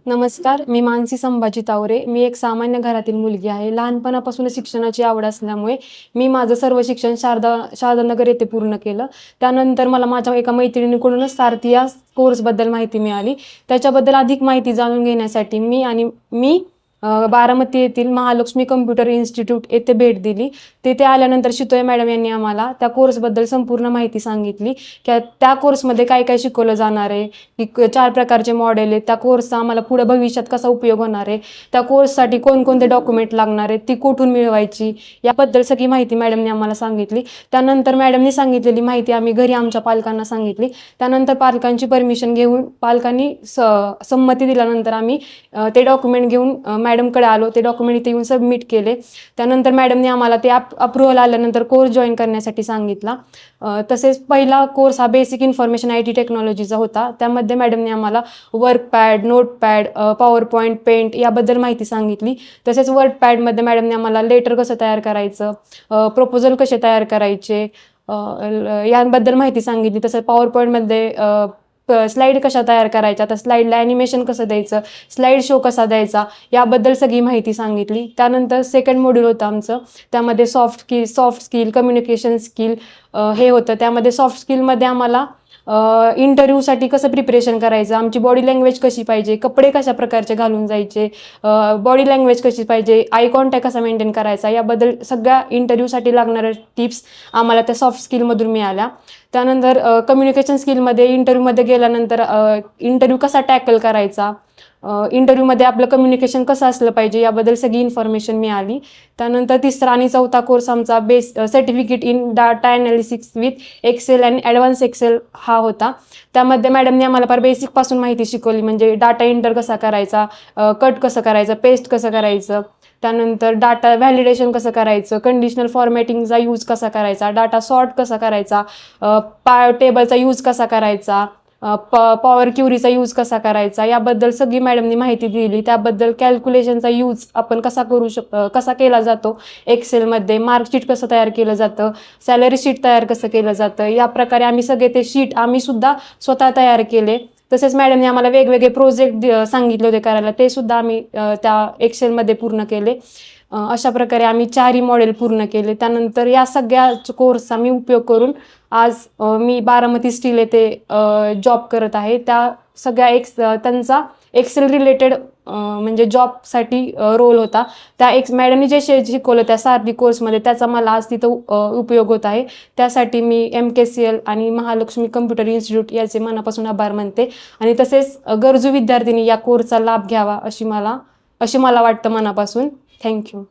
नमस्कार, मी मानसी संभाजी तावरे. मी एक सामान्य घरातील मुलगी आहे. लहानपणापासूनच शिक्षणाची आवड असल्यामुळे मी माझं सर्व शिक्षण शारदानगर येथे पूर्ण केलं. त्यानंतर मला माझ्या एका मैत्रिणीकडूनच सारथी या कोर्सबद्दल माहिती मिळाली. त्याच्याबद्दल अधिक माहिती जाणून घेण्यासाठी मी बारामती येथील महालक्ष्मी कम्प्युटर इन्स्टिट्यूट येथे भेट दिली. तिथे आल्यानंतर शितोळे मॅडम यांनी आम्हाला त्या कोर्सबद्दल संपूर्ण माहिती सांगितली की त्या कोर्समध्ये काय काय शिकवलं जाणार आहे, की 4 प्रकारचे मॉडेल आहेत, त्या कोर्सचा आम्हाला पुढे भविष्यात कसा उपयोग होणार आहे, त्या कोर्ससाठी कोणकोणते डॉक्युमेंट लागणार आहेत, ती कुठून मिळवायची, याबद्दल सगळी माहिती मॅडमने आम्हाला सांगितली. त्यानंतर मॅडमनी सांगितलेली माहिती आम्ही घरी आमच्या पालकांना सांगितली. त्यानंतर पालकांची परमिशन घेऊन पालकांनी संमती दिल्यानंतर आम्ही ते डॉक्युमेंट घेऊन मॅडमकडे आलो. ते डॉक्युमेंट इथे येऊन सबमिट केले. त्यानंतर मॅडमने आम्हाला ते अप्रुव्हल आल्यानंतर कोर्स जॉईन करण्यासाठी सांगितला. तसेच पहिला कोर्स हा बेसिक इन्फॉर्मेशन IT टेक्नॉलॉजीचा होता. त्यामध्ये मॅडमने आम्हाला वर्कपॅड, नोटपॅड, पॉवर पॉईंट, पेंट याबद्दल माहिती सांगितली. तसेच वर्कपॅडमध्ये मॅडमने आम्हाला लेटर कसं तयार करायचं, प्रपोजल कसे तयार करायचे यांबद्दल माहिती सांगितली. तसंच पॉवर पॉईंटमध्ये स्लाईड कशा तयार करायच्या, तर स्लाईडला ॲनिमेशन कसं द्यायचं, स्लाईड शो कसा द्यायचा, याबद्दल सगळी माहिती सांगितली. त्यानंतर सेकंड मॉड्यूल होतं आमचं. त्यामध्ये सॉफ्ट स्किल, कम्युनिकेशन स्किल हे होतं. त्यामध्ये सॉफ्ट स्किलमध्ये आम्हाला इंटरव्ह्यूसाठी कसं प्रिपरेशन करायचं, आमची बॉडी लँग्वेज कशी पाहिजे, कपडे कशा प्रकारचे घालून जायचे, बॉडी लँग्वेज कशी पाहिजे, आय कॉन्टॅक्ट कसा मेंटेन करायचा, याबद्दल सगळ्या इंटरव्ह्यूसाठी लागणाऱ्या टिप्स आम्हाला त्या सॉफ्ट स्किलमधून मिळाल्या. त्यानंतर कम्युनिकेशन स्किलमध्ये इंटरव्ह्यूमध्ये गेल्यानंतर इंटरव्ह्यू कसा टॅकल करायचा, इंटरव्ह्यूमध्ये आपलं कम्युनिकेशन कसं असलं पाहिजे, याबद्दल सगळी इन्फॉर्मेशन मिळाली. त्यानंतर तिसरा आणि चौथा कोर्स आमचा certificate in data analysis with Excel and advance Excel हा होता. त्यामध्ये मॅडमने आम्हाला फार बेसिकपासून माहिती शिकवली, म्हणजे डाटा एंटर कसा करायचा, कट कसं करायचं, पेस्ट कसं करायचं, त्यानंतर डाटा व्हॅलिडेशन कसं करायचं, कंडिशनल फॉर्मॅटिंगचा यूज कसा करायचा, डाटा सॉर्ट कसा करायचा, टेबलचा यूज कसा करायचा, पॉवर क्युरीचा यूज कसा करायचा, याबद्दल सगळी मॅडमनी माहिती दिली. त्याबद्दल कॅल्क्युलेशनचा यूज आपण कसा केला जातो एक्सेलमध्ये, मार्कशीट कसं तयार केलं जातं, सॅलरी शीट तयार कसं केलं जातं, या प्रकारे आम्ही सगळे ते शीट आम्ही सुद्धा स्वतः तयार केले. तसेच मॅडमने आम्हाला वेगवेगळे प्रोजेक्ट सांगितले होते करायला, ते सुद्धा आम्ही त्या एक्सेलमध्ये पूर्ण केले. अशा प्रकारे आम्ही 4ही मॉडेल पूर्ण केले. त्यानंतर या सगळ्या कोर्सचा मी उपयोग करून आज मी बारामती स्टील येथे जॉब करत आहे. त्या सगळ्या त्यांचा एक्सेल रिलेटेड म्हणजे जॉबसाठी रोल होता. त्या मॅडमनी जे शिकवलं त्या सारथी कोर्समध्ये, त्याचा मला आज तिथं उपयोग होत आहे. त्यासाठी मी MKCL आणि महालक्ष्मी कम्प्युटर इन्स्टिट्यूट याचे मनापासून आभार मानते. आणि तसेच गरजू विद्यार्थ्यांनी या कोर्सचा लाभ घ्यावा अशी मला वाटतं मनापासून. थँक्यू.